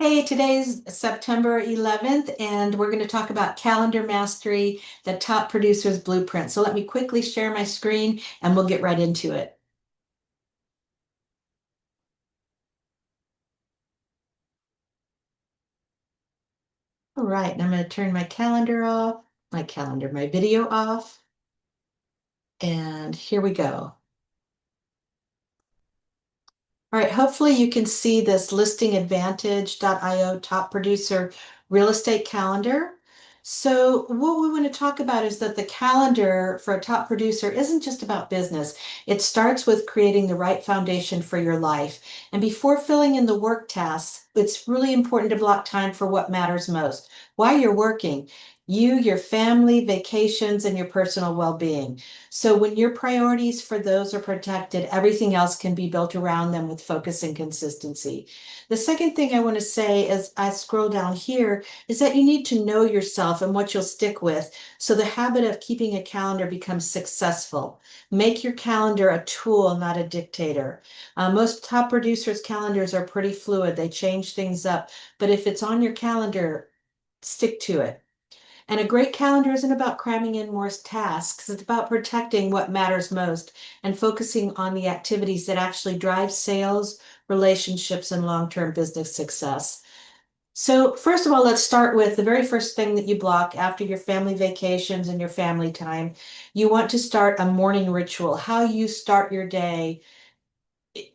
Hey, today's September 11th, and we're going to talk about calendar mastery, the top producer's blueprint. So let me quickly share my screen and we'll get right into it. All right, and I'm going to turn my calendar off, my video off, and here we go. All right, hopefully you can see this listingadvantage.io top producer real estate calendar. So what we want to talk about is that the calendar for a top producer isn't just about business. It starts with creating the right foundation for your life. And before filling in the work tasks, it's really important to block time for what matters most. While you're working, you, your family, vacations, and your personal well-being. So when your priorities for those are protected, everything else can be built around them with focus and consistency. The second thing I want to say as I scroll down here is that you need to know yourself and what you'll stick with. So the habit of keeping a calendar becomes successful. Make your calendar a tool, not a dictator. Most top producers' calendars are pretty fluid. They change things up. But if it's on your calendar, stick to it. And a great calendar isn't about cramming in more tasks. It's about protecting what matters most and focusing on the activities that actually drive sales, relationships, and long-term business success. So first of all, let's start with the very first thing that you block after your family vacations and your family time. You want to start a morning ritual. How you start your day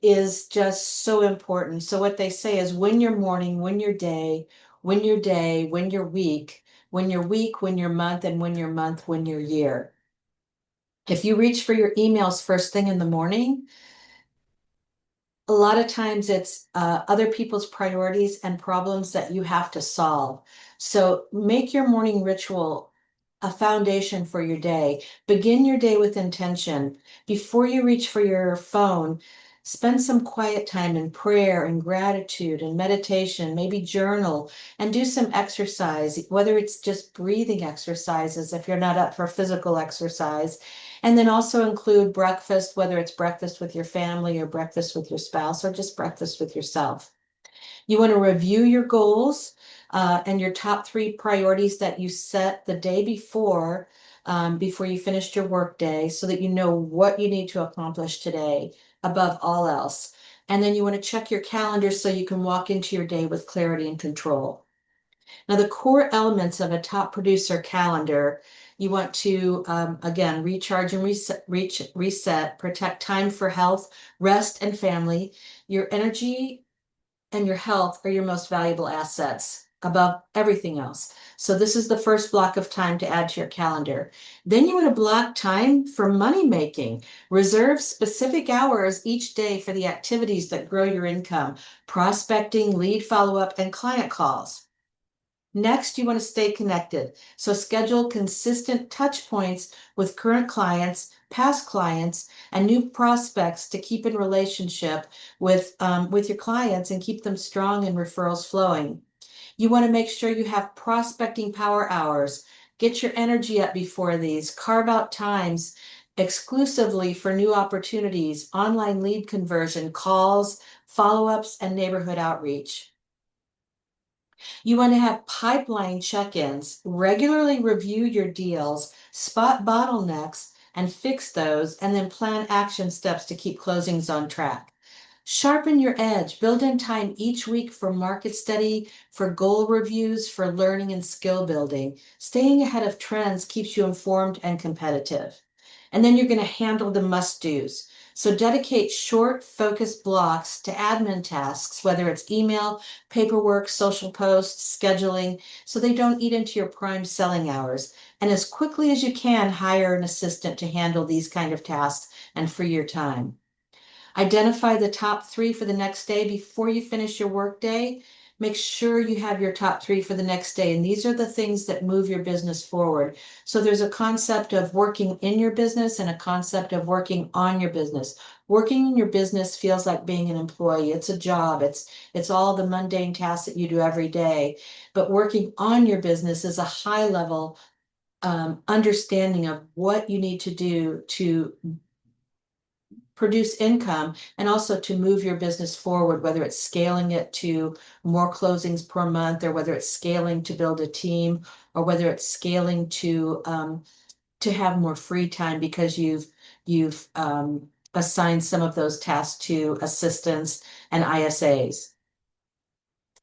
is just so important. So what they say is win your morning, win your day, win your day, win your week, win your week, win your month, and win your month, win your year. If you reach for your emails first thing in the morning, a lot of times it's other people's priorities and problems that you have to solve. So make your morning ritual a foundation for your day. Begin your day with intention. Before you reach for your phone, spend some quiet time in prayer and gratitude and meditation, maybe journal and do some exercise, whether it's just breathing exercises if you're not up for physical exercise. And then also include breakfast, whether it's breakfast with your family or breakfast with your spouse or just breakfast with yourself. You want to review your goals and your top three priorities that you set the day before you finished your work day so that you know what you need to accomplish today above all else. And then you want to check your calendar so you can walk into your day with clarity and control. Now, the core elements of a top producer calendar, you want to, again, recharge and reset, protect time for health, rest, and family. Your energy and your health are your most valuable assets above everything else. So this is the first block of time to add to your calendar. Then you want to block time for money making. Reserve specific hours each day for the activities that grow your income, prospecting, lead follow-up, and client calls. Next, you want to stay connected. So schedule consistent touch points with current clients, past clients, and new prospects to keep in relationship with your clients and keep them strong and referrals flowing. You want to make sure you have prospecting power hours. Get your energy up before these. Carve out times exclusively for new opportunities, online lead conversion, calls, follow-ups, and neighborhood outreach. You want to have pipeline check-ins, regularly review your deals, spot bottlenecks, and fix those, and then plan action steps to keep closings on track. Sharpen your edge, build in time each week for market study, for goal reviews, for learning and skill building. Staying ahead of trends keeps you informed and competitive. And then you're going to handle the must-dos. So dedicate short, focused blocks to admin tasks, whether it's email, paperwork, social posts, scheduling, so they don't eat into your prime selling hours. And as quickly as you can, hire an assistant to handle these kind of tasks and free your time. Identify the top three for the next day before you finish your workday. Make sure you have your top three for the next day. And these are the things that move your business forward. So there's a concept of working in your business and a concept of working on your business. Working in your business feels like being an employee. It's a job. It's all the mundane tasks that you do every day. But working on your business is a high level understanding of what you need to do to produce income and also to move your business forward, whether it's scaling it to more closings per month, or whether it's scaling to build a team, or whether it's scaling to have more free time because you've assigned some of those tasks to assistants and ISAs.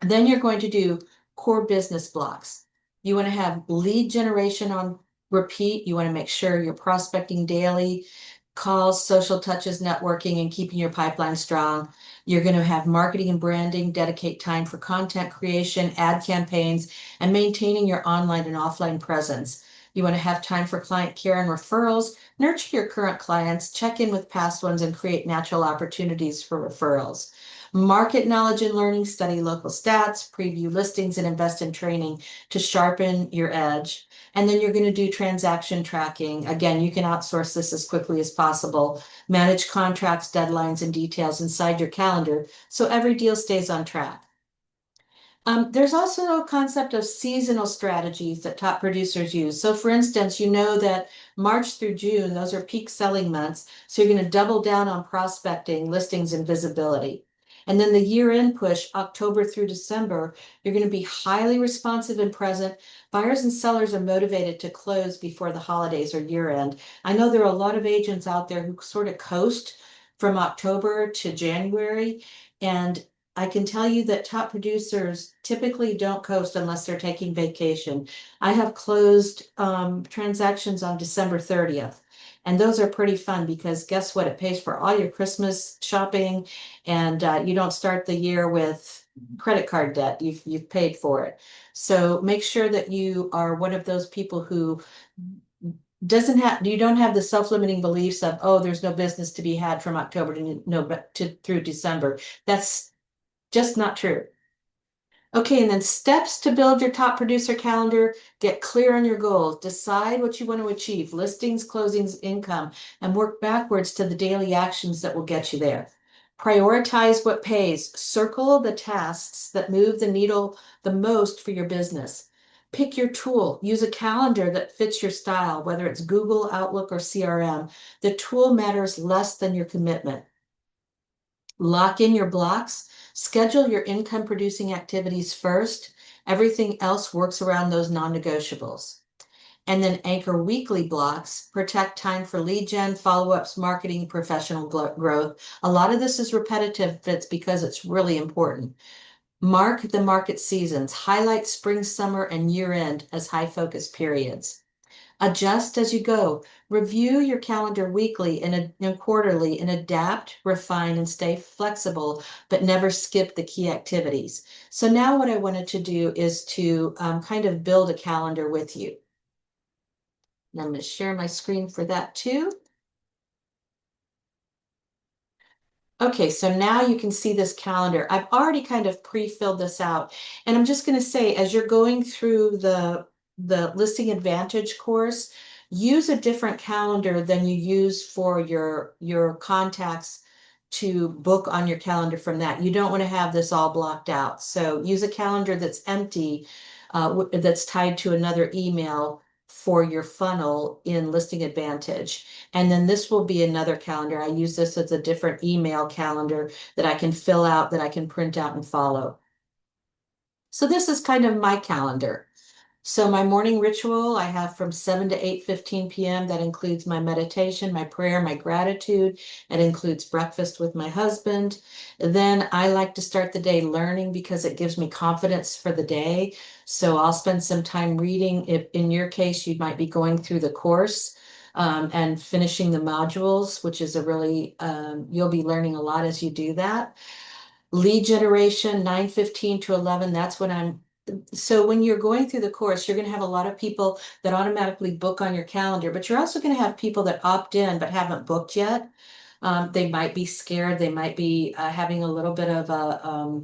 Then you're going to do core business blocks. You want to have lead generation on repeat. You want to make sure you're prospecting daily, calls, social touches, networking, and keeping your pipeline strong. You're going to have marketing and branding, dedicate time for content creation, ad campaigns, and maintaining your online and offline presence. You want to have time for client care and referrals, nurture your current clients, check in with past ones, and create natural opportunities for referrals. Market knowledge and learning, study local stats, preview listings, and invest in training to sharpen your edge. And then you're going to do transaction tracking. Again, you can outsource this as quickly as possible. Manage contracts, deadlines, and details inside your calendar so every deal stays on track. There's also a concept of seasonal strategies that top producers use. So for instance, you know that March through June, those are peak selling months. So you're going to double down on prospecting, listings, and visibility. And then the year-end push, October through December, you're going to be highly responsive and present. Buyers and sellers are motivated to close before the holidays or year-end. I know there are a lot of agents out there who sort of coast from October to January, and I can tell you that top producers typically don't coast unless they're taking vacation. I have closed transactions on December 30th. And those are pretty fun because guess what? It pays for all your Christmas shopping, and you don't start the year with credit card debt. You've paid for it. So make sure that you are one of those people who you don't have the self-limiting beliefs of, oh, there's no business to be had from October to no to through December. That's just not true. Okay, and then steps to build your top producer calendar. Get clear on your goals. Decide what you want to achieve, listings, closings, income, and work backwards to the daily actions that will get you there. Prioritize what pays. Circle the tasks that move the needle the most for your business. Pick your tool. Use a calendar that fits your style, whether it's Google, Outlook, or CRM. The tool matters less than your commitment. Lock in your blocks. Schedule your income producing activities first. Everything else works around those non-negotiables. And then anchor weekly blocks. Protect time for lead gen, follow-ups, marketing, professional growth. A lot of this is repetitive, but it's because it's really important. Mark the market seasons. Highlight spring, summer, and year-end as high focus periods. Adjust as you go. Review your calendar weekly and quarterly and adapt, refine, and stay flexible, but never skip the key activities. So now what I wanted to do is to kind of build a calendar with you. And I'm going to share my screen for that too. Okay, so now you can see this calendar. I've already kind of pre-filled this out. And I'm just going to say, as you're going through the Listing Advantage course, use a different calendar than you use for your contacts to book on your calendar from that. You don't want to have this all blocked out. So use a calendar that's empty, that's tied to another email for your funnel in Listing Advantage. And then this will be another calendar. I use this as a different email calendar that I can fill out, that I can print out and follow. So this is kind of my calendar. So my morning ritual, I have from 7 to 8:15 p.m. That includes my meditation, my prayer, my gratitude. It includes breakfast with my husband. Then I like to start the day learning because it gives me confidence for the day. So I'll spend some time reading. If in your case, you might be going through the course and finishing the modules, which is you'll be learning a lot as you do that. Lead generation, 9:15 to 11, that's when so when you're going through the course, you're going to have a lot of people that automatically book on your calendar, but you're also going to have people that opt in but haven't booked yet. They might be scared. They might be having a little bit of a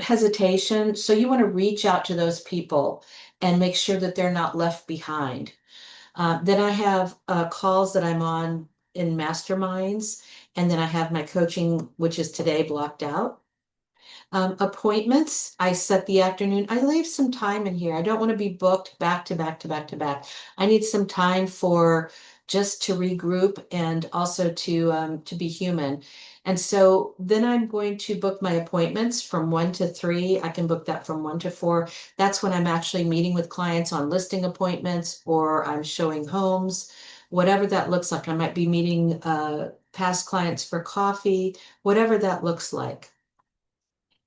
hesitation. So you want to reach out to those people and make sure that they're not left behind. Then I have calls that I'm on in masterminds, and then I have my coaching, which is today, blocked out. Appointments, I set the afternoon. I leave some time in here. I don't want to be booked back to back to back to back. I need some time for just to regroup and also to be human. And so then I'm going to book my appointments from 1 to 3. I can book that from 1 to 4. That's when I'm actually meeting with clients on listing appointments, or I'm showing homes, whatever that looks like. I might be meeting past clients for coffee, whatever that looks like.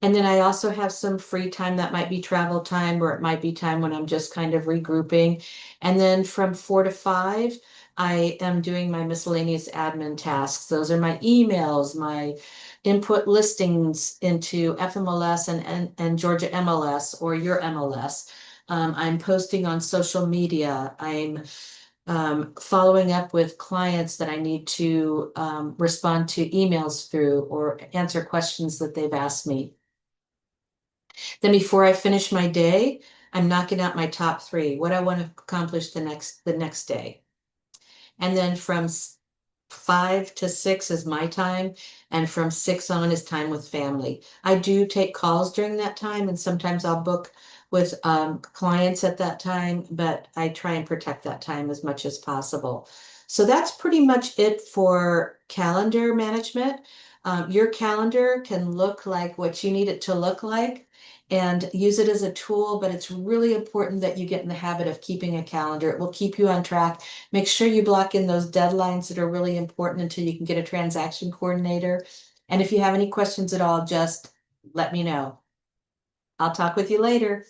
And then I also have some free time that might be travel time, or it might be time when I'm just kind of regrouping. And then from 4 to 5, I am doing my miscellaneous admin tasks. Those are my emails, my input listings into FMLS and Georgia MLS or your MLS. I'm posting on social media. I'm following up with clients that I need to respond to emails through or answer questions that they've asked me. Then before I finish my day, I'm knocking out my top 3, what I want to accomplish the next day. And then from 5 to 6 is my time, and from 6 on is time with family. I do take calls during that time, and sometimes I'll book with clients at that time, but I try and protect that time as much as possible. So that's pretty much it for calendar management. Your calendar can look like what you need it to look like and use it as a tool, but it's really important that you get in the habit of keeping a calendar. It will keep you on track. Make sure you block in those deadlines that are really important until you can get a transaction coordinator. And if you have any questions at all, just let me know. I'll talk with you later.